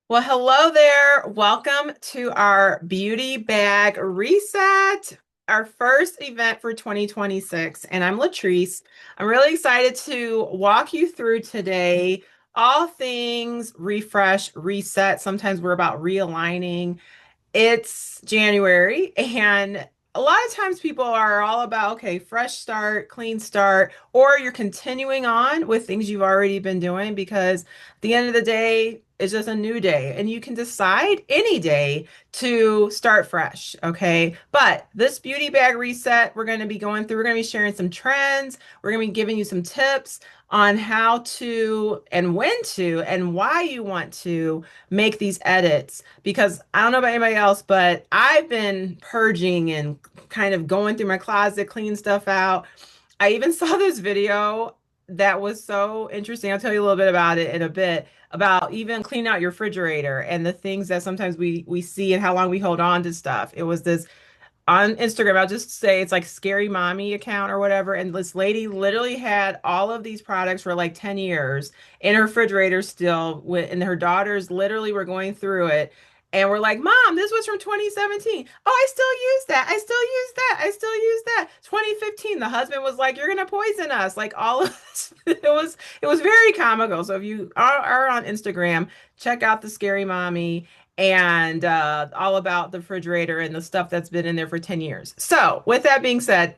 Well, hello there. Welcome to our beauty bag reset, our first event for 2026. And I'm Latrice. I'm really excited to walk you through today all things refresh, reset. Sometimes we're about realigning. It's January, and a lot of times people are all about, okay, fresh start, clean start, or you're continuing on with things you've already been doing because at the end of the day, it's just a new day, and you can decide any day to start fresh, okay? But this beauty bag reset, we're going to be sharing some trends, we're going to be giving you some tips on how to and when to and why you want to make these edits because I don't know about anybody else, but I've been purging and kind of going through my closet, cleaning stuff out. I even saw this video that was so interesting. I'll tell you a little bit about it in a bit about even cleaning out your refrigerator and the things that sometimes we see and how long we hold on to stuff. It was this on Instagram, I'll just say it's like Scary Mommy account or whatever. And this lady literally had all of these products for like 10 years in her refrigerator still, and her daughters literally were going through it. And we're like, Mom, this was from 2017. Oh, I still use that. I still use that. I still use that. 2015. The husband was like, You're gonna poison us. Like all of this. It was very comical. So if you are on Instagram, check out the Scary Mommy and all about the refrigerator and the stuff that's been in there for 10 years. So, with that being said,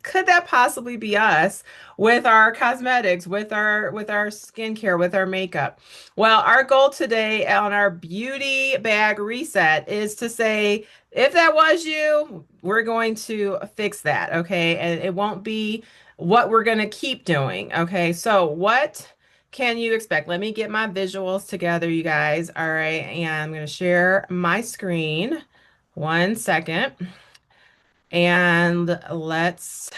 could that possibly be us with our cosmetics, with our skincare, with our makeup? Well, our goal today on our beauty bag reset is to say if that was you, we're going to fix that, okay? And it won't be what we're going to keep doing, okay? So, what can you expect? Let me get my visuals together, you guys. All right, and I'm going to share my screen. One second. And let's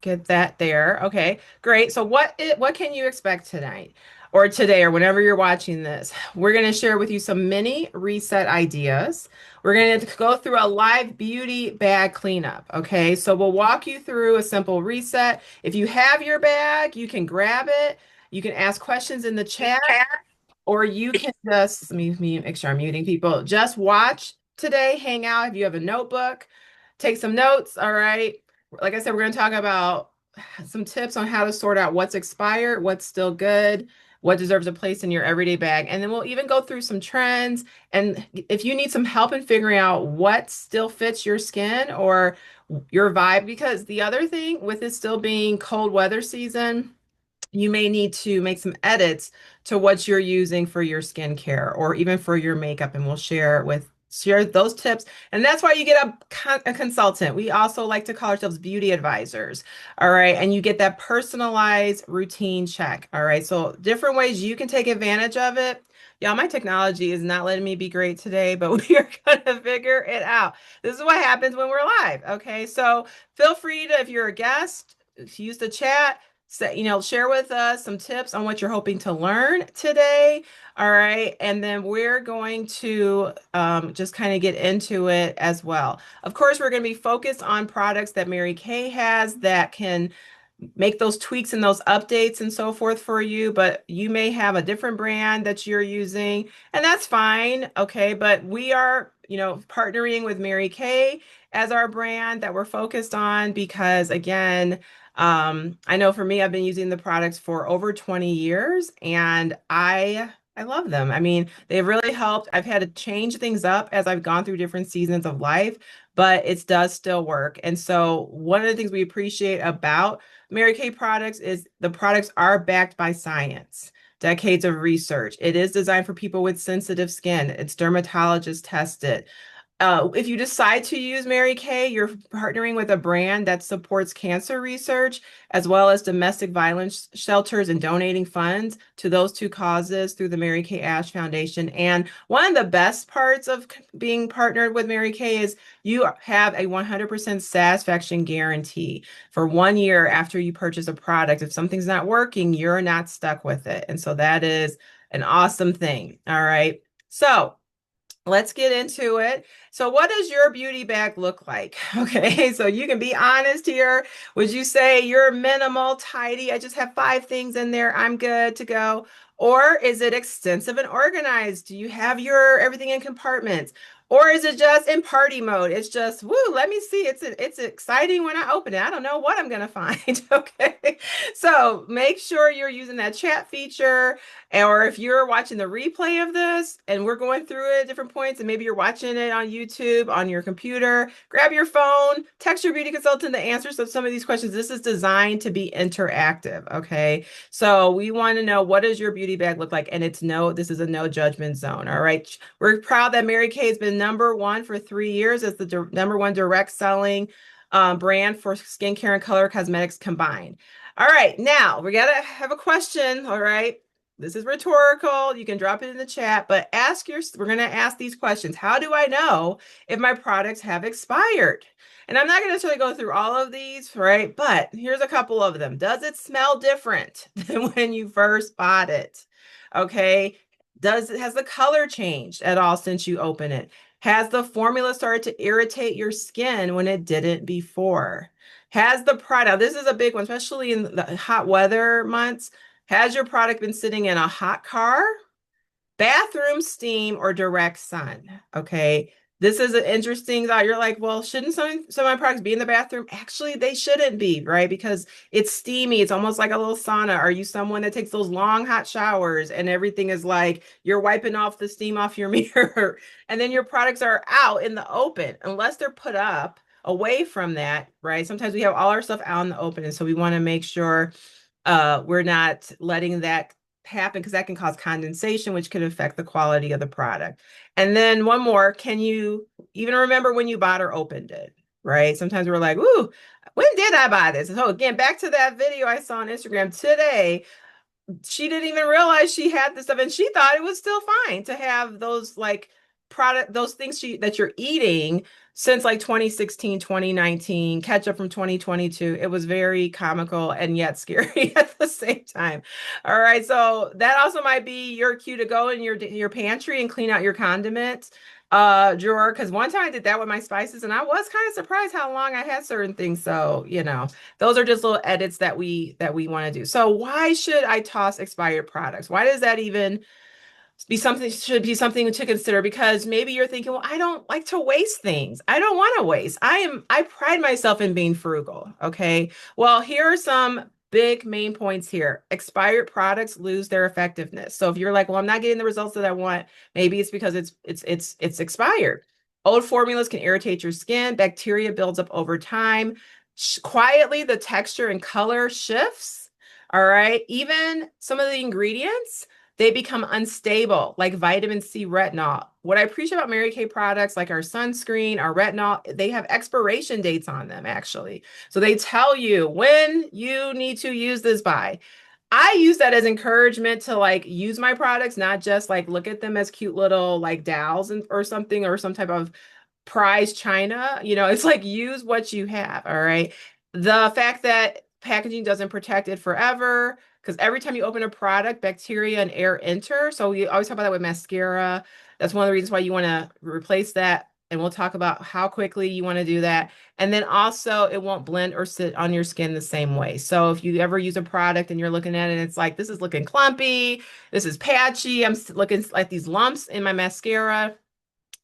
get that there. Okay, great. So what can you expect tonight or today or whenever you're watching this? We're going to share with you some mini reset ideas. We're going to go through a live beauty bag cleanup. Okay, so we'll walk you through a simple reset. If you have your bag, you can grab it. You can ask questions in the chat. Or you can just, let me make sure I'm muting people. Just watch today, hang out. If you have a notebook, take some notes. All right. Like I said, we're going to talk about some tips on how to sort out what's expired, what's still good, what deserves a place in your everyday bag. And then we'll even go through some trends. And if you need some help in figuring out what still fits your skin or your vibe, because the other thing with it still being cold weather season, you may need to make some edits to what you're using for your skincare or even for your makeup, and we'll share those tips. And that's why you get a consultant. We also like to call ourselves beauty advisors. All right. And you get that personalized routine check. All right. So different ways you can take advantage of it. Y'all, my technology is not letting me be great today, but we are going to figure it out. This is what happens when we're live. Okay. So feel free to, if you're a guest, use the chat, share with us some tips on what you're hoping to learn today. All right. And then we're going to just kind of get into it as well. Of course, we're going to be focused on products that Mary Kay has that can make those tweaks and those updates and so forth for you, but you may have a different brand that you're using, and that's fine. Okay. But we are, partnering with Mary Kay as our brand that we're focused on because, again, I know for me, I've been using the products for over 20 years and I love them. I mean, they've really helped. I've had to change things up as I've gone through different seasons of life, but it does still work. And so one of the things we appreciate about Mary Kay products is the products are backed by science, decades of research. It is designed for people with sensitive skin. It's dermatologist tested. If you decide to use Mary Kay, you're partnering with a brand that supports cancer research as well as domestic violence shelters and donating funds to those two causes through the Mary Kay Ash Foundation. And one of the best parts of being partnered with Mary Kay is you have a 100% satisfaction guarantee for 1 year after you purchase a product. If something's not working, you're not stuck with it. And so that is an awesome thing. All right. So, let's get into it. So, what does your beauty bag look like? Okay, so you can be honest here. Would you say you're minimal, tidy? I just have 5 things in there. I'm good to go. Or is it extensive and organized? Do you have your everything in compartments? Or is it just in party mode? It's just, woo, let me see. It's exciting when I open it. I don't know what I'm gonna find. Okay. So make sure you're using that chat feature. Or if you're watching the replay of this and we're going through it at different points, and maybe you're watching it on YouTube, on your computer, grab your phone, text your beauty consultant the answers of some of these questions. This is designed to be interactive. Okay. So we want to know, what does your beauty bag look like? And this is a no judgment zone. All right. We're proud that Mary Kay has been #1 for 3 years as the #1 direct selling brand for skincare and color cosmetics combined. All right. Now we got to have a question. All right. This is rhetorical. You can drop it in the chat, but we're going to ask these questions. How do I know if my products have expired? And I'm not going to necessarily go through all of these, right? But here's a couple of them. Does it smell different than when you first bought it? Okay. Has the color changed at all since you open it? Has the formula started to irritate your skin when it didn't before? Has the product, this is a big one, especially in the hot weather months. Has your product been sitting in a hot car, bathroom steam, or direct sun? Okay. This is an interesting thought. You're like, well, shouldn't some of my products be in the bathroom? Actually, they shouldn't be, right? Because it's steamy. It's almost like a little sauna. Are you someone that takes those long hot showers and everything is like you're wiping off the steam off your mirror, and then your products are out in the open unless they're put up away from that, right? Sometimes we have all our stuff out in the open, and so we want to make sure we're not letting that happen, because that can cause condensation, which could affect the quality of the product. And then one more, can you even remember when you bought or opened it? Right? Sometimes we're like, ooh, when did I buy this? So again, back to that video I saw on Instagram today, she didn't even realize she had this stuff, and she thought it was still fine to have those like those things that you're eating since like 2016, 2019, ketchup from 2022. It was very comical and yet scary at the same time. All right, so that also might be your cue to go in your pantry and clean out your condiments drawer, because one time I did that with my spices and I was kind of surprised how long I had certain things. So those are just little edits that we want to do. So why should I toss expired products? Why does that even should be something to consider? Because maybe you're thinking, well, I don't like to waste things. I don't want to waste. I pride myself in being frugal. Okay. Well, here are some big main points here. Expired products lose their effectiveness. So if you're like, well, I'm not getting the results that I want, maybe it's because it's expired. Old formulas can irritate your skin. Bacteria builds up over time. Quietly, the texture and color shifts. All right. Even some of the ingredients, they become unstable, like vitamin C retinol. What I appreciate about Mary Kay products, like our sunscreen, our retinol, they have expiration dates on them, actually. So they tell you when you need to use this by. I use that as encouragement to like use my products, not just like look at them as cute little like dowels or something, or some type of prize china. It's like use what you have. All right. The fact that packaging doesn't protect it forever, because every time you open a product, bacteria and air enter. So we always talk about that with mascara. That's one of the reasons why you want to replace that. And we'll talk about how quickly you want to do that. And then also it won't blend or sit on your skin the same way. So if you ever use a product and you're looking at it and it's like, this is looking clumpy, this is patchy, I'm looking like these lumps in my mascara,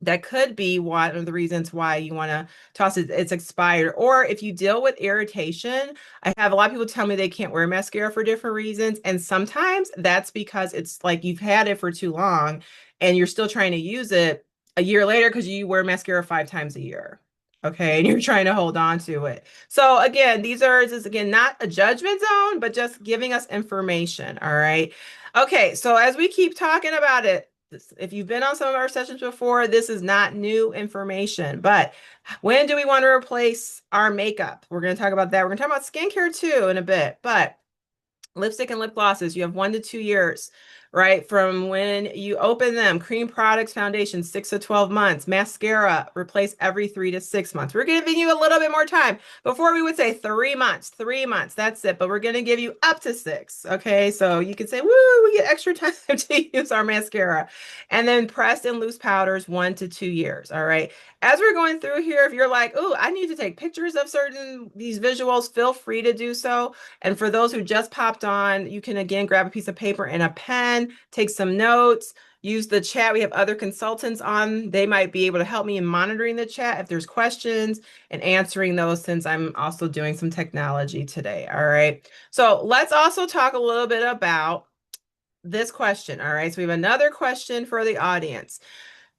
that could be one of the reasons why you want to toss it. It's expired. Or if you deal with irritation, I have a lot of people tell me they can't wear mascara for different reasons. And sometimes that's because it's like you've had it for too long and you're still trying to use it a year later because you wear mascara 5 times a year. Okay. And you're trying to hold on to it. So again, this is again not a judgment zone, but just giving us information. All right. Okay. So as we keep talking about it, if you've been on some of our sessions before, this is not new information. But when do we want to replace our makeup? We're going to talk about that. We're going to talk about skincare too in a bit. But lipstick and lip glosses, you have 1 to 2 years, right? From when you open them. Cream products, foundation, 6 to 12 months. Mascara, replace every 3 to 6 months. We're giving you a little bit more time. Before we would say 3 months, 3 months, that's it. But we're going to give you up to 6. Okay. So you can say, woo, we get extra time to use our mascara. And then pressed and loose powders, 1 to 2 years. All right. As we're going through here, if you're like, oh, I need to take pictures of these visuals, feel free to do so. And for those who just popped on, you can again grab a piece of paper and a pen pen, take some notes, use the chat. We have other consultants on. They might be able to help me in monitoring the chat if there's questions and answering those since I'm also doing some technology today. All right. So let's also talk a little bit about this question. All right. So we have another question for the audience.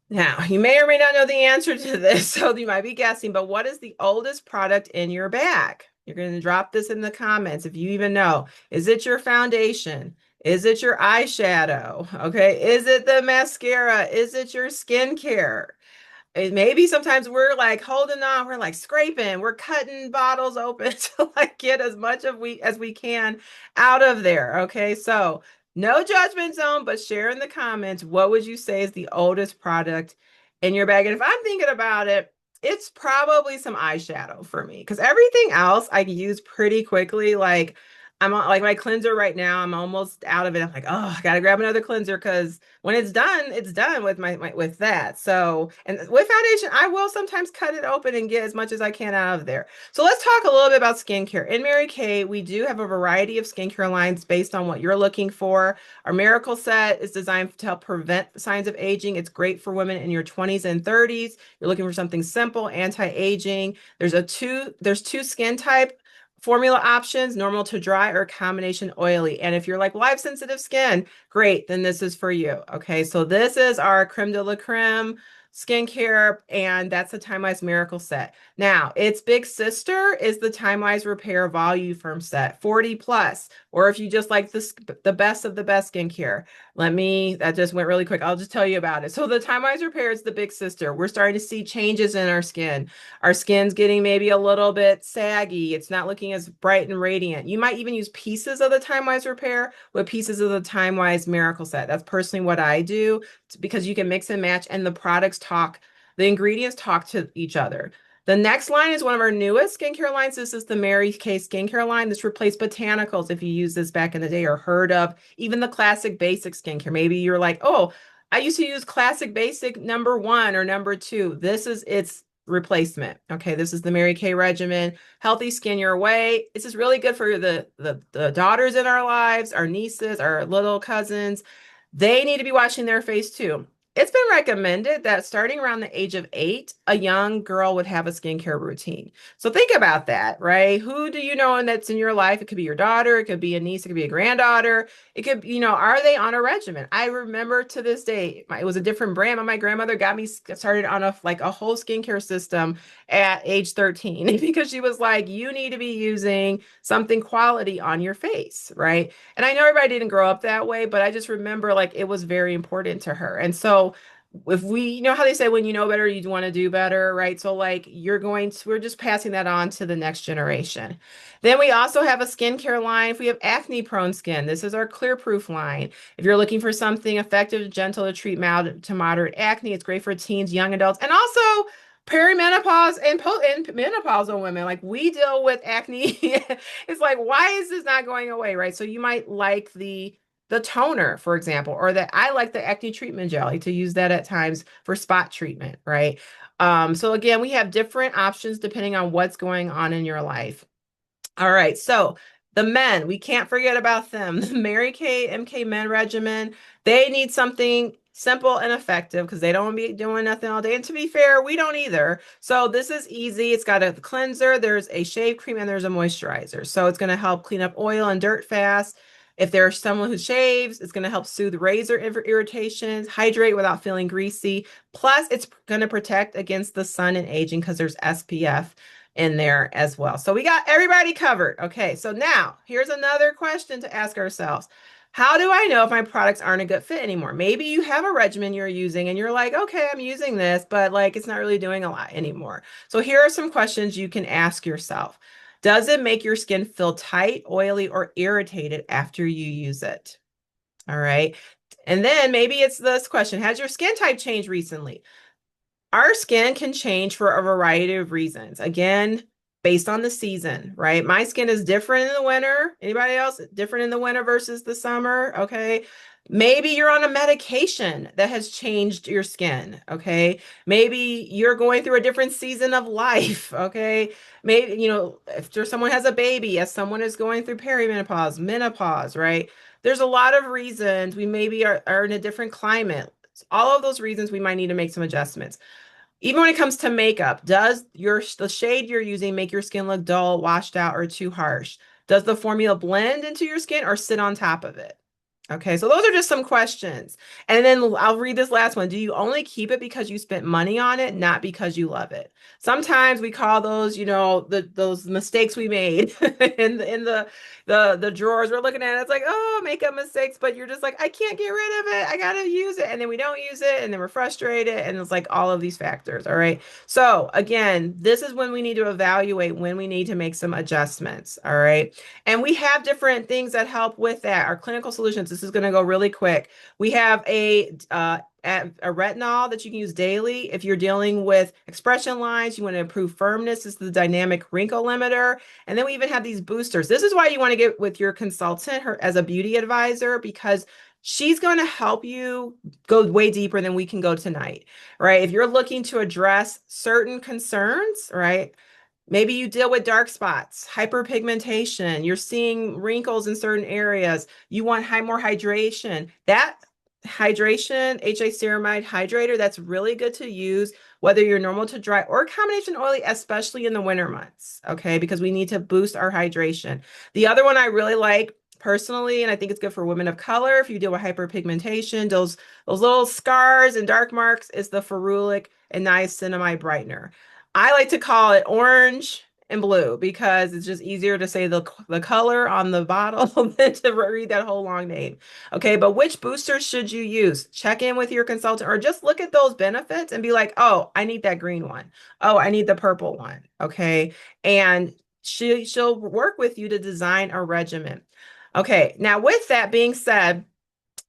Now, you may or may not know the answer to this, so you might be guessing, but what is the oldest product in your bag? You're going to drop this in the comments if you even know. Is it your foundation? Is it your eyeshadow? Okay. Is it the mascara? Is it your skincare? Maybe sometimes we're like holding on, we're like scraping, we're cutting bottles open to like get as much of we as we can out of there. Okay, so no judgment zone, but share in the comments what would you say is the oldest product in your bag? And if I'm thinking about it, it's probably some eyeshadow for me because everything else I can use pretty quickly. Like I'm on like my cleanser right now, I'm almost out of it. I'm like, oh, I gotta grab another cleanser because when it's done with my with that. So, and with foundation, I will sometimes cut it open and get as much as I can out of there. So let's talk a little bit about skincare. In Mary Kay, we do have a variety of skincare lines based on what you're looking for. Our Miracle Set is designed to help prevent signs of aging. It's great for women in your 20s and 30s. You're looking for something simple, anti-aging. There's two skin type formula options, normal to dry or combination oily. And if you're like, well, I have sensitive skin, great, then this is for you. Okay, so this is our creme de la creme skincare, and that's the Time Wise Miracle Set. Now, its big sister is the Time Wise Repair Volume Firm Set, 40 plus, or if you just like the best of the best skincare. That just went really quick. I'll just tell you about it. So the Time Wise Repair is the big sister. We're starting to see changes in our skin. Our skin's getting maybe a little bit saggy. It's not looking as bright and radiant. You might even use pieces of the Time Wise Repair with pieces of the Time Wise Miracle Set. That's personally what I do because you can mix and match and the ingredients talk to each other. The next line is one of our newest skincare lines. This is the Mary Kay skincare line. This replaced botanicals if you used this back in the day or heard of even the classic basic skincare. Maybe you're like, oh, I used to use classic basic number one or number two. This is its replacement. Okay, this is the Mary Kay regimen. Healthy skin your way. This is really good for the daughters in our lives, our nieces, our little cousins. They need to be washing their face too. It's been recommended that starting around the age of 8, a young girl would have a skincare routine. So think about that, right? Who do you know that's in your life? It could be your daughter, it could be a niece, it could be a granddaughter. It could, are they on a regimen? I remember to this day, it was a different brand, but my grandmother got me started on a whole skincare system at age 13 because she was like, you need to be using something quality on your face, right? And I know everybody didn't grow up that way, but I just remember like it was very important to her. And so if we, you know how they say when you know better, you want to do better, right? So like we're just passing that on to the next generation. Then we also have a skincare line. If we have acne prone skin, this is our Clear Proof line. If you're looking for something effective, gentle to treat mild to moderate acne, it's great for teens, young adults, and also perimenopause and menopausal women. Like we deal with acne. It's like, why is this not going away, right? So you might like the toner, for example, or that I like the acne treatment jelly to use that at times for spot treatment, right? So again, we have different options depending on what's going on in your life. All right, so the men, we can't forget about them. The Mary Kay MK men regimen, they need something simple and effective because they don't want to be doing nothing all day. And to be fair, we don't either. So this is easy. It's got a cleanser, there's a shave cream, and there's a moisturizer. So it's going to help clean up oil and dirt fast. If there's someone who shaves, it's going to help soothe razor irritations, hydrate without feeling greasy. Plus, it's going to protect against the sun and aging because there's SPF in there as well. So we got everybody covered. Okay, so now here's another question to ask ourselves. How do I know if my products aren't a good fit anymore? Maybe you have a regimen you're using and you're like, okay, I'm using this, but like it's not really doing a lot anymore. So here are some questions you can ask yourself. Does it make your skin feel tight, oily, or irritated after you use it? All right. And then maybe it's this question, has your skin type changed recently? Our skin can change for a variety of reasons. Again, based on the season, right? My skin is different in the winter. Anybody else different in the winter versus the summer? Okay. Maybe you're on a medication that has changed your skin. Okay. Maybe you're going through a different season of life. Okay. Maybe, if someone has a baby, as someone is going through perimenopause, menopause, right? there's a lot of reasons we maybe are in a different climate. All of those reasons we might need to make some adjustments. Even when it comes to makeup, does the shade you're using make your skin look dull, washed out, or too harsh? Does the formula blend into your skin or sit on top of it? Okay, so those are just some questions. And then I'll read this last one. Do you only keep it because you spent money on it, not because you love it? Sometimes we call those, those mistakes we made in the drawers we're looking at. It's like, oh, makeup mistakes, but you're just like, I can't get rid of it. I gotta use it. And then we don't use it, and then we're frustrated, and it's like all of these factors. All right. So again, this is when we need to evaluate when we need to make some adjustments. All right. And we have different things that help with that. Our clinical solutions, this is going to go really quick. We have a retinol that you can use daily if you're dealing with expression lines, you want to improve firmness. This is the dynamic wrinkle limiter. And then we even have these boosters. This is why you want to get with your consultant, her as a beauty advisor, because she's going to help you go way deeper than we can go tonight, right? If you're looking to address certain concerns, right? Maybe you deal with dark spots, hyperpigmentation, you're seeing wrinkles in certain areas. You want more hydration. That hydration, HA ceramide hydrator, that's really good to use whether you're normal to dry or combination oily, especially in the winter months, okay? Because we need to boost our hydration. The other one I really like personally, and I think it's good for women of color if you deal with hyperpigmentation, those little scars and dark marks, is the ferulic and niacinamide brightener. I like to call it orange and blue because it's just easier to say the color on the bottle than to read that whole long name. Okay, but which boosters should you use? Check in with your consultant or just look at those benefits and be like, oh, I need that green one. Oh, I need the purple one. Okay. And she'll work with you to design a regimen. Okay, now with that being said,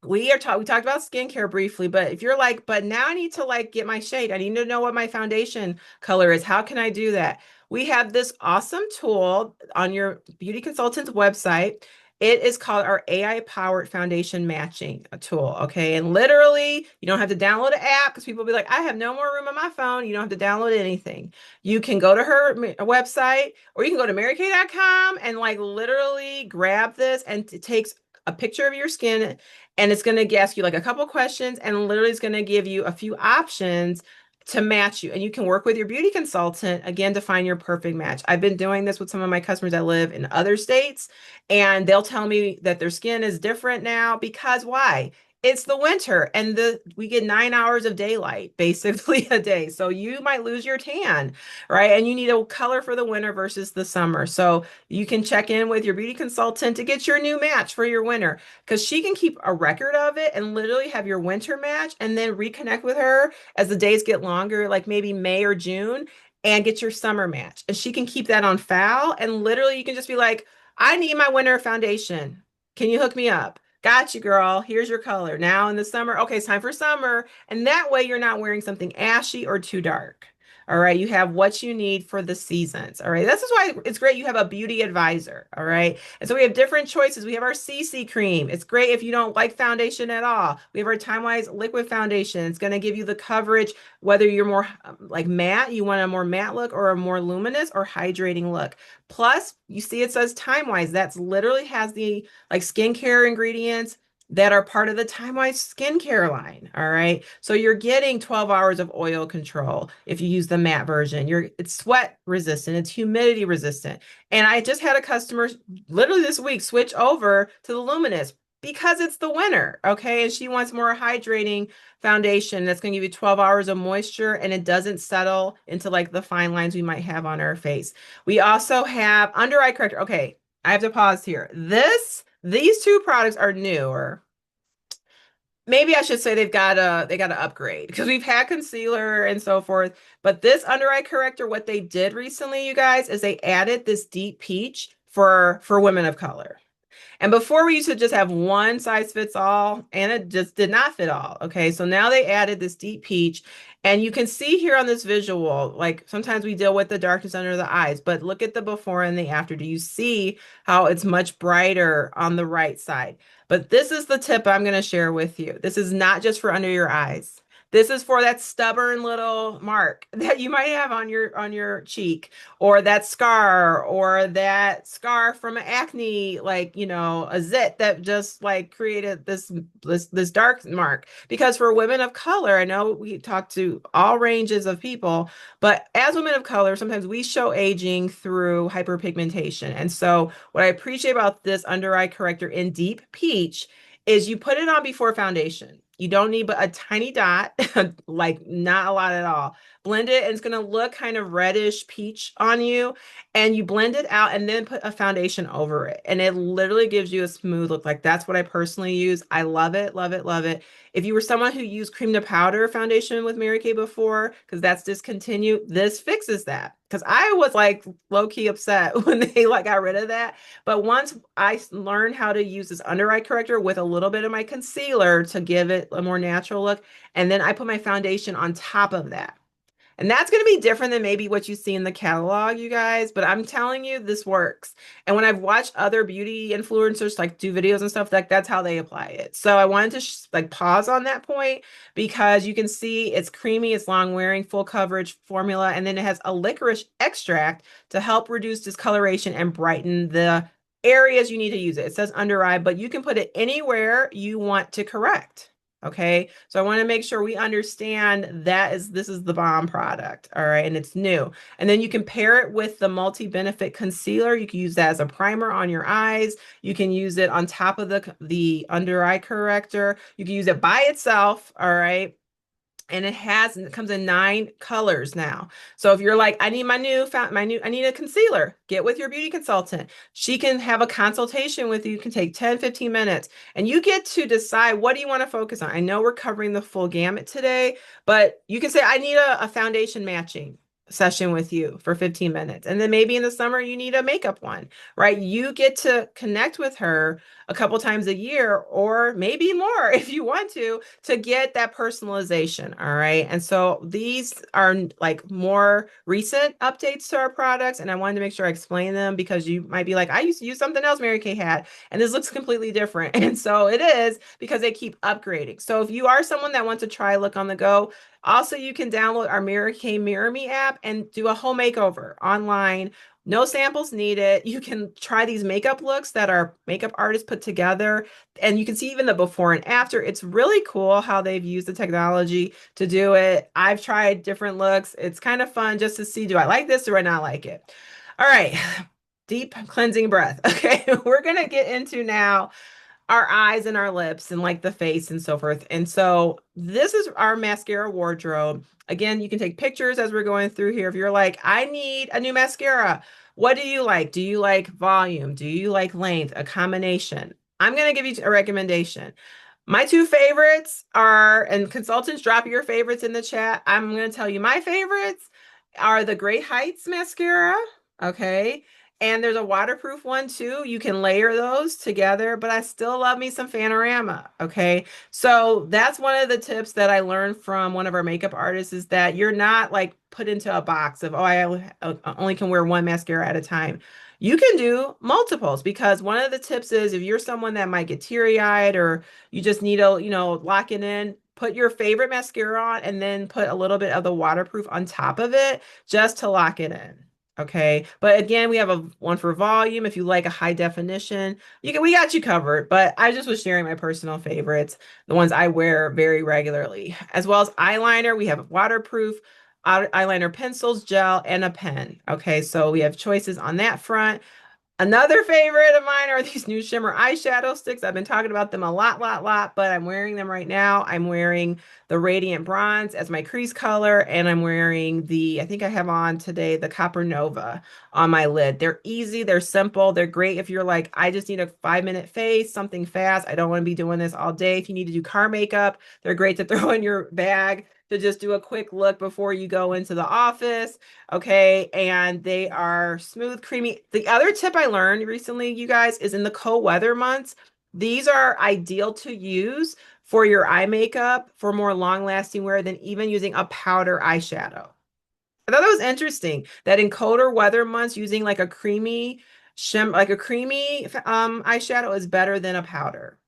we talked about skincare briefly, but if you're like, but now I need to like get my shade, I need to know what my foundation color is. How can I do that? We have this awesome tool on your beauty consultant's website. It is called our AI powered foundation matching tool. Okay. And literally, you don't have to download an app because people will be like, I have no more room on my phone. You don't have to download anything. You can go to her website or you can go to marykay.com and like literally grab this, and it takes a picture of your skin, and it's going to ask you like a couple questions, and literally it's going to give you a few options to match you. And you can work with your beauty consultant again to find your perfect match. I've been doing this with some of my customers that live in other states, and they'll tell me that their skin is different now because why? It's the winter and we get 9 hours of daylight basically a day. So you might lose your tan, right? And you need a color for the winter versus the summer. So you can check in with your beauty consultant to get your new match for your winter because she can keep a record of it and literally have your winter match and then reconnect with her as the days get longer, like maybe May or June, and get your summer match. And she can keep that on file. And literally, you can just be like, I need my winter foundation. Can you hook me up? Got you, girl. Here's your color. Now in the summer, okay, it's time for summer. And that way, you're not wearing something ashy or too dark. All right. You have what you need for the seasons. All right. This is why it's great you have a beauty advisor. All right. And so we have different choices. We have our CC cream. It's great if you don't like foundation at all. We have our Time Wise liquid foundation. It's going to give you the coverage, whether you're more like matte, you want a more matte look or a more luminous or hydrating look. Plus, you see it says Time Wise. That's literally has the like skincare ingredients that are part of the Time Wise skincare line. All right. So you're getting 12 hours of oil control if you use the matte version. It's sweat resistant, it's humidity resistant. And I just had a customer literally this week switch over to the luminous because it's the winter. Okay. And she wants more hydrating foundation that's going to give you 12 hours of moisture and it doesn't settle into like the fine lines we might have on our face. We also have under eye corrector. Okay. I have to pause here. These two products are new, or maybe I should say they got to upgrade because we've had concealer and so forth. But this under eye corrector, what they did recently, you guys, is they added this deep peach for women of color. And before we used to just have one size fits all, and it just did not fit all. Okay, so now they added this deep peach, and you can see here on this visual, like sometimes we deal with the darkness under the eyes, but look at the before and the after. Do you see how it's much brighter on the right side? But this is the tip I'm going to share with you. This is not just for under your eyes. This is for that stubborn little mark that you might have on your cheek, or that scar, or that scar from an acne, like, a zit that just like created this dark mark. Because for women of color, I know we talk to all ranges of people, but as women of color, sometimes we show aging through hyperpigmentation. And so what I appreciate about this under eye corrector in Deep Peach is you put it on before foundation. You don't need but a tiny dot, like not a lot at all. Blend it, and it's going to look kind of reddish peach on you. And you blend it out and then put a foundation over it. And it literally gives you a smooth look. Like that's what I personally use. I love it, love it, love it. If you were someone who used cream to powder foundation with Mary Kay before, because that's discontinued, this fixes that. Because I was like low key upset when they like got rid of that. But once I learned how to use this under eye corrector with a little bit of my concealer to give it a more natural look, and then I put my foundation on top of that. And that's going to be different than maybe what you see in the catalog, you guys, but I'm telling you, this works. And when I've watched other beauty influencers like do videos and stuff, like that's how they apply it. So I wanted to like pause on that point because you can see it's creamy, it's long wearing, full coverage formula, and then it has a licorice extract to help reduce discoloration and brighten the areas you need to use it. It says under eye, but you can put it anywhere you want to correct. Okay, so I want to make sure we understand this is the bomb product. All right, and it's new. And then you can pair it with the multi-benefit concealer. You can use that as a primer on your eyes. You can use it on top of the under eye corrector. You can use it by itself. All right. And it comes in 9 colors now. So if you're like, I need I need a concealer, get with your beauty consultant. She can have a consultation with you. It can take 10, 15 minutes, and you get to decide what do you want to focus on. I know we're covering the full gamut today, but you can say, I need a foundation matching session with you for 15 minutes. And then maybe in the summer you need a makeup one, right? You get to connect with her a couple times a year or maybe more if you want to get that personalization. All right. And so these are like more recent updates to our products. And I wanted to make sure I explain them because you might be like, I used to use something else Mary Kay had, and this looks completely different. And so it is because they keep upgrading. So if you are someone that wants to try Look on the Go, also, you can download our Mary Kay Mirror Me app and do a home makeover online. No samples needed. You can try these makeup looks that our makeup artists put together, and you can see even the before and after. It's really cool how they've used the technology to do it. I've tried different looks. It's kind of fun just to see, do I like this or do I not like it? All right, deep cleansing breath. Okay, we're gonna get into now our eyes and our lips and like the face and so forth. And so this is our mascara wardrobe. Again, you can take pictures as we're going through here. If you're like, I need a new mascara, what do you like? Do you like volume? Do you like length? A combination? I'm going to give you a recommendation. My two favorites are, and consultants, drop your favorites in the chat. I'm going to tell you my favorites are the Great Heights mascara. Okay. And there's a waterproof one too. You can layer those together, but I still love me some Panorama. Okay. So that's one of the tips that I learned from one of our makeup artists is that you're not like put into a box of, oh, only can wear one mascara at a time. You can do multiples because one of the tips is if you're someone that might get teary-eyed or you just need to, lock it in, put your favorite mascara on and then put a little bit of the waterproof on top of it just to lock it in. Okay. But again, we have a one for volume. If you like a high definition, we got you covered. But I just was sharing my personal favorites, the ones I wear very regularly, as well as eyeliner. We have waterproof eyeliner pencils, gel, and a pen. Okay. So we have choices on that front. Another favorite of mine are these new shimmer eyeshadow sticks. I've been talking about them a lot, but I'm wearing them right now. I'm wearing the Radiant Bronze as my crease color, and I'm wearing I think I have on today, the Copper Nova on my lid. They're easy, they're simple, they're great if you're like, I just need a 5-minute face, something fast. I don't want to be doing this all day. If you need to do car makeup, they're great to throw in your bag to just do a quick look before you go into the office. Okay. And they are smooth, creamy. The other tip I learned recently, you guys, is in the cold weather months, these are ideal to use for your eye makeup for more long lasting wear than even using a powder eyeshadow. I thought that was interesting that in colder weather months, using like a creamy eyeshadow is better than a powder.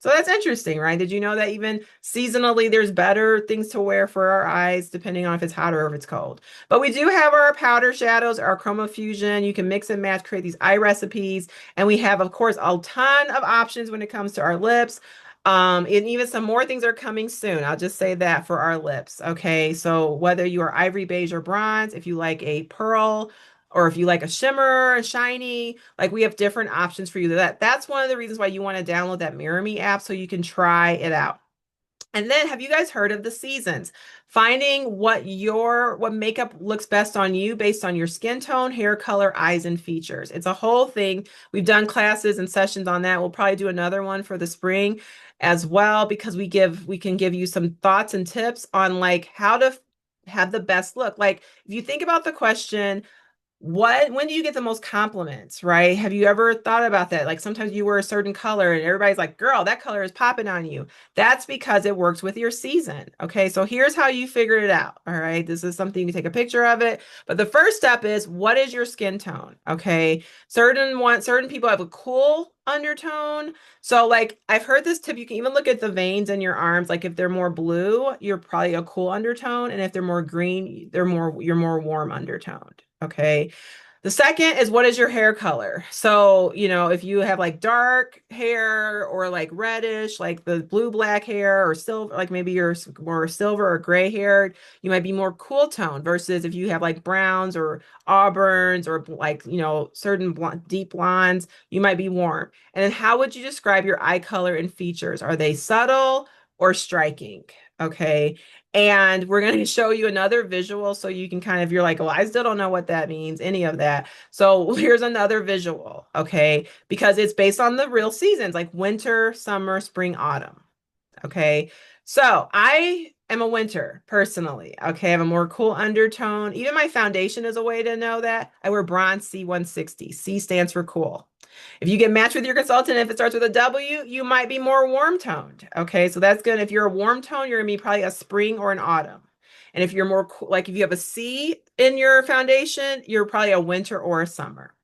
So that's interesting, right? Did you know that even seasonally, there's better things to wear for our eyes, depending on if it's hot or if it's cold. But we do have our powder shadows, our chroma fusion. You can mix and match, create these eye recipes. And we have, of course, a ton of options when it comes to our lips. And even some more things are coming soon. I'll just say that for our lips. Okay. So whether you are ivory, beige, or bronze, if you like a pearl, or if you like a shimmer, a shiny, like we have different options for you. That's one of the reasons why you want to download that Mirror Me app so you can try it out. And then have you guys heard of the seasons? Finding what makeup looks best on you based on your skin tone, hair color, eyes, and features. It's a whole thing. We've done classes and sessions on that. We'll probably do another one for the spring as well because we can give you some thoughts and tips on like how to have the best look. Like if you think about the question, when do you get the most compliments, right? Have you ever thought about that? Like sometimes you wear a certain color and everybody's like, girl, that color is popping on you. That's because it works with your season. Okay, so here's how you figure it out. All right, this is something you take a picture of it. But the first step is what is your skin tone? Okay, certain people have a cool undertone. So like I've heard this tip, you can even look at the veins in your arms. Like if they're more blue, you're probably a cool undertone. And if they're more green, you're more warm undertoned. Okay. The second is what is your hair color? So, if you have like dark hair or like reddish, like the blue black hair or silver, like maybe you're more silver or gray haired, you might be more cool tone versus if you have like browns or auburns or like, certain deep blondes, you might be warm. And then how would you describe your eye color and features? Are they subtle or striking? Okay. And we're going to show you another visual so you can kind of, you're like, well, I still don't know what that means, any of that. So here's another visual, okay? Because it's based on the real seasons like winter, summer, spring, autumn. Okay. So I am a winter personally. Okay. I have a more cool undertone. Even my foundation is a way to know that. I wear bronze C160. C stands for cool. If you get matched with your consultant, if it starts with a W, you might be more warm toned. Okay. So that's good. If you're a warm tone, you're going to be probably a spring or an autumn. And if you're more like if you have a C in your foundation, you're probably a winter or a summer.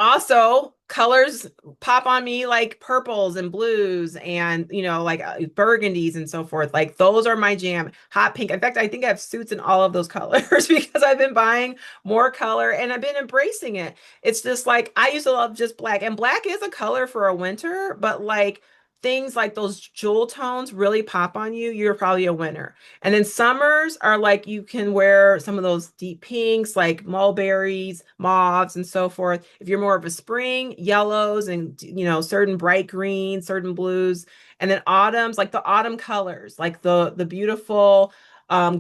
Also, colors pop on me like purples and blues and, like burgundies and so forth. Like those are my jam. Hot pink. In fact, I think I have suits in all of those colors because I've been buying more color and I've been embracing it. It's just like I used to love just black, and black is a color for a winter, but like things like those jewel tones really pop on you, you're probably a winner. And then summers are like you can wear some of those deep pinks like mulberries, mauves, and so forth. If you're more of a spring, yellows and certain bright greens, certain blues. And then autumns, like the autumn colors, like the beautiful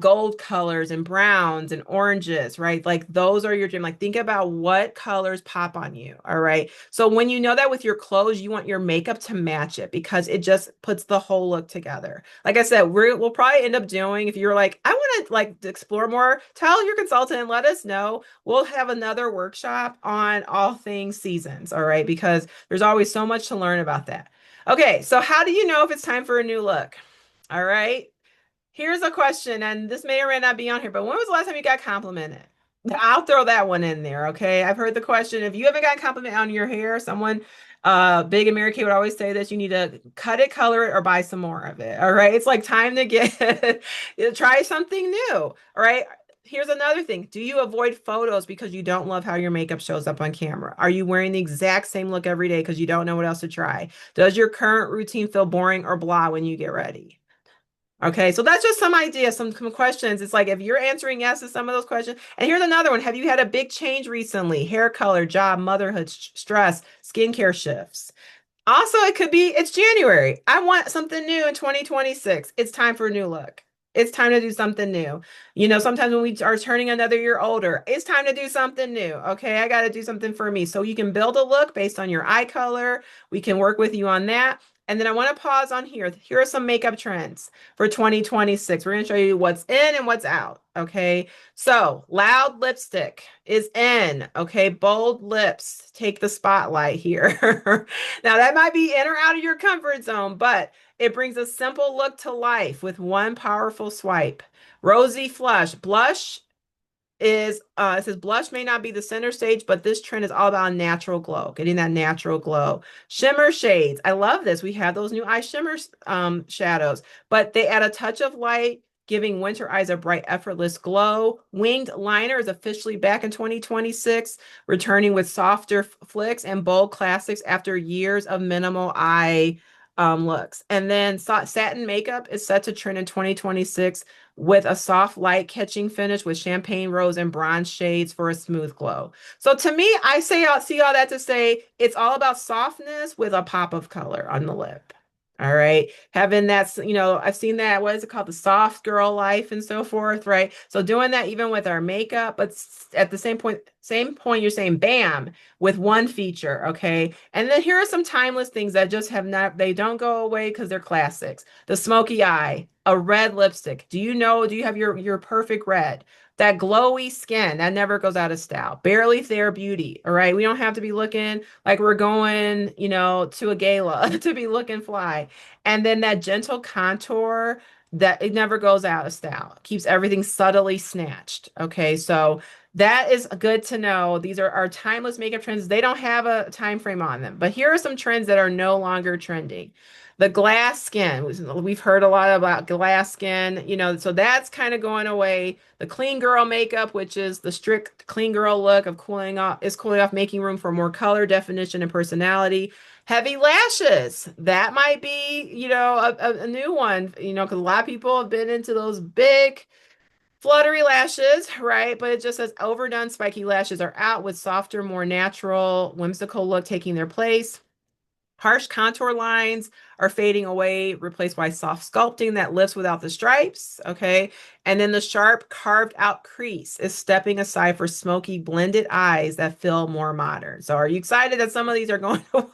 gold colors and browns and oranges, right? Like those are your dream. Like think about what colors pop on you. All right. So when you know that with your clothes, you want your makeup to match it because it just puts the whole look together. Like I said, we'll probably end up doing, if you're like, I want to like explore more, tell your consultant and let us know. We'll have another workshop on all things seasons. All right. Because there's always so much to learn about that. Okay. So how do you know if it's time for a new look? All right. Here's a question, and this may or may not be on here, but when was the last time you got complimented? I'll throw that one in there, okay? I've heard the question, if you haven't got a compliment on your hair, someone big and Mary Kay would always say this, you need to cut it, color it, or buy some more of it. All right. It's like time to get try something new. All right. Here's another thing. Do you avoid photos because you don't love how your makeup shows up on camera? Are you wearing the exact same look every day because you don't know what else to try? Does your current routine feel boring or blah when you get ready? Okay, so that's just some ideas, some questions. It's like if you're answering yes to some of those questions. And here's another one. Have you had a big change recently? Hair color, job, motherhood, stress, skincare shifts. Also, it could be it's January. I want something new in 2026. It's time for a new look. It's time to do something new. Sometimes when we are turning another year older, it's time to do something new. Okay, I got to do something for me. So you can build a look based on your eye color. We can work with you on that. And then I want to pause on here. Here are some makeup trends for 2026. We're going to show you what's in and what's out. Okay. So loud lipstick is in. Okay. Bold lips take the spotlight here. Now that might be in or out of your comfort zone, but it brings a simple look to life with one powerful swipe. Rosy flush. Blush is it says blush may not be the center stage, but this trend is all about natural glow, getting that natural glow. Shimmer shades. I love this. We have those new eye shimmer shadows, but they add a touch of light, giving winter eyes a bright, effortless glow. Winged liner is officially back in 2026, returning with softer flicks and bold classics after years of minimal eye looks. And then satin makeup is set to trend in 2026 with a soft light catching finish with champagne rose and bronze shades for a smooth glow. So to me, I say I'll see all that to say it's all about softness with a pop of color on the lip. All right. Having that, I've seen that, what is it called? The soft girl life and so forth, right? So doing that even with our makeup, but at the same point, you're saying bam with one feature, okay? And then here are some timeless things that just have not, they don't go away because they're classics. The smoky eye, a red lipstick. Do you have your perfect red? That glowy skin, that never goes out of style. Barely Fair Beauty, all right? We don't have to be looking like we're going, to a gala to be looking fly. And then that gentle contour that it never goes out of style. Keeps everything subtly snatched. Okay, so that is good to know. These are our timeless makeup trends. They don't have a time frame on them, but here are some trends that are no longer trending. The glass skin, we've heard a lot about glass skin, so that's kind of going away. The clean girl makeup, which is the strict clean girl look of cooling off, making room for more color, definition, and personality. Heavy lashes, that might be, a new one, because a lot of people have been into those big fluttery lashes, right? But it just says overdone spiky lashes are out with softer, more natural, whimsical look taking their place. Harsh contour lines are fading away, replaced by soft sculpting that lifts without the stripes. Okay. And then the sharp carved out crease is stepping aside for smoky blended eyes that feel more modern. So are you excited that some of these are going away?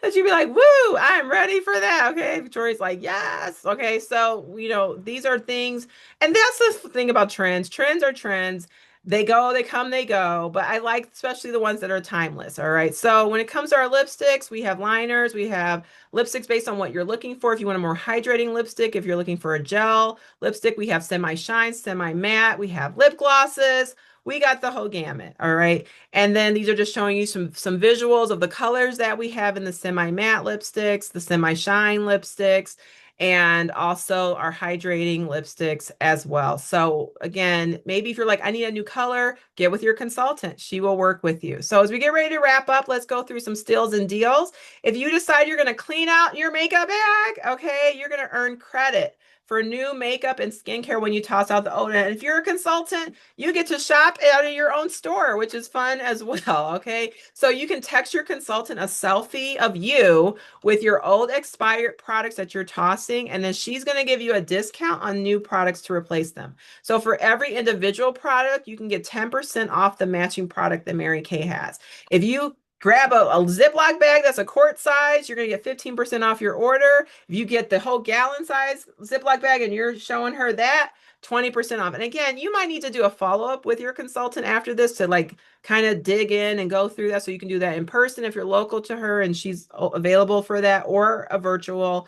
That you'd be like, woo, I'm ready for that. Okay. Victoria's like, yes. Okay. So, these are things, and that's the thing about trends. Trends are trends. They go, they come, they go, but I like especially the ones that are timeless. All right. So when it comes to our lipsticks, we have liners, we have lipsticks based on what you're looking for. If you want a more hydrating lipstick, if you're looking for a gel lipstick, we have semi-shine, semi-matte, we have lip glosses. We got the whole gamut. All right. And then these are just showing you some visuals of the colors that we have in the semi-matte lipsticks, the semi-shine lipsticks, and also our hydrating lipsticks as well. So again, maybe if you're like, I need a new color, get with your consultant. She will work with you. So as we get ready to wrap up, let's go through some steals and deals. If you decide you're going to clean out your makeup bag, okay, you're going to earn credit for new makeup and skincare when you toss out the old. And if you're a consultant, you get to shop out of your own store, which is fun as well. Okay. So you can text your consultant a selfie of you with your old expired products that you're tossing, and then she's going to give you a discount on new products to replace them. So for every individual product, you can get 10% off the matching product that Mary Kay has. If you grab a Ziploc bag that's a quart size, you're going to get 15% off your order. If you get the whole gallon size Ziploc bag and you're showing her that, 20% off. And again, you might need to do a follow-up with your consultant after this to like kind of dig in and go through that. So you can do that in person if you're local to her and she's available for that, or a virtual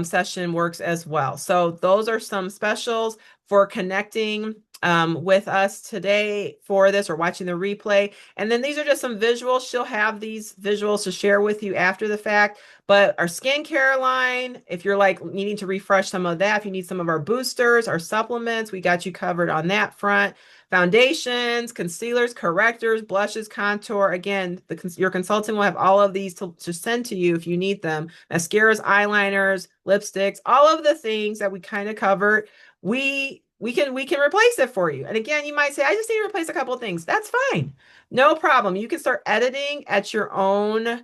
session works as well. So those are some specials for connecting with us today for this or watching the replay. And then these are just some visuals. She'll have these visuals to share with you after the fact. But our skincare line, if you're like needing to refresh some of that, if you need some of our boosters, our supplements, we got you covered on that front. Foundations, concealers, correctors, blushes, contour. Again, your consultant will have all of these to send to you if you need them. Mascaras, eyeliners, lipsticks, all of the things that we kind of covered. We can replace it for you. And again, you might say, I just need to replace a couple of things. That's fine. No problem. You can start editing at your own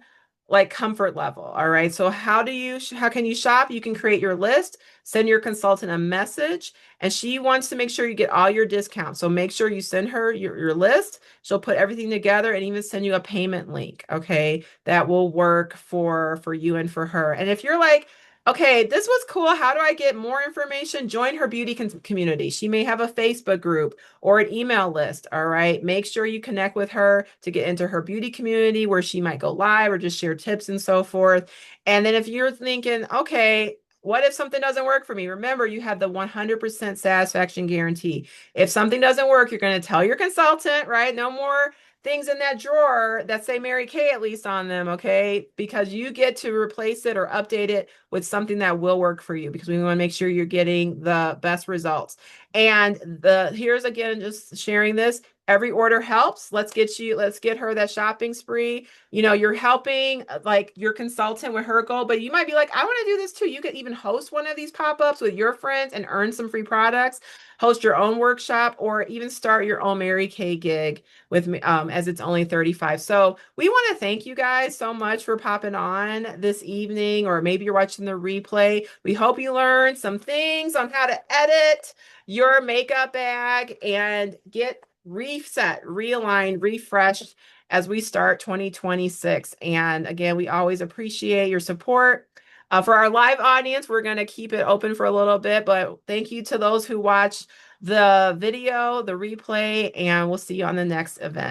like comfort level. All right. So how can you shop? You can create your list, send your consultant a message, and she wants to make sure you get all your discounts. So make sure you send her your list. She'll put everything together and even send you a payment link. Okay. That will work for you and for her. And if you're like, okay, this was cool. How do I get more information? Join her beauty community. She may have a Facebook group or an email list. All right. Make sure you connect with her to get into her beauty community where she might go live or just share tips and so forth. And then if you're thinking, okay, What if something doesn't work for me? Remember, you have the 100% satisfaction guarantee. If something doesn't work, you're going to tell your consultant, right? No more things in that drawer that say Mary Kay at least on them, okay? Because you get to replace it or update it with something that will work for you because we want to make sure you're getting the best results. And here's again just sharing this. Every order helps. Let's get her that shopping spree. You're helping like your consultant with her goal, but you might be like, I want to do this too. You could even host one of these pop-ups with your friends and earn some free products, host your own workshop, or even start your own Mary Kay gig with me, as it's only 35. So we want to thank you guys so much for popping on this evening, or maybe you're watching the replay. We hope you learned some things on how to edit your makeup bag and get reset, realigned, refreshed as we start 2026. And again, we always appreciate your support. For our live audience, we're going to keep it open for a little bit, but thank you to those who watch the video, the replay, and we'll see you on the next event.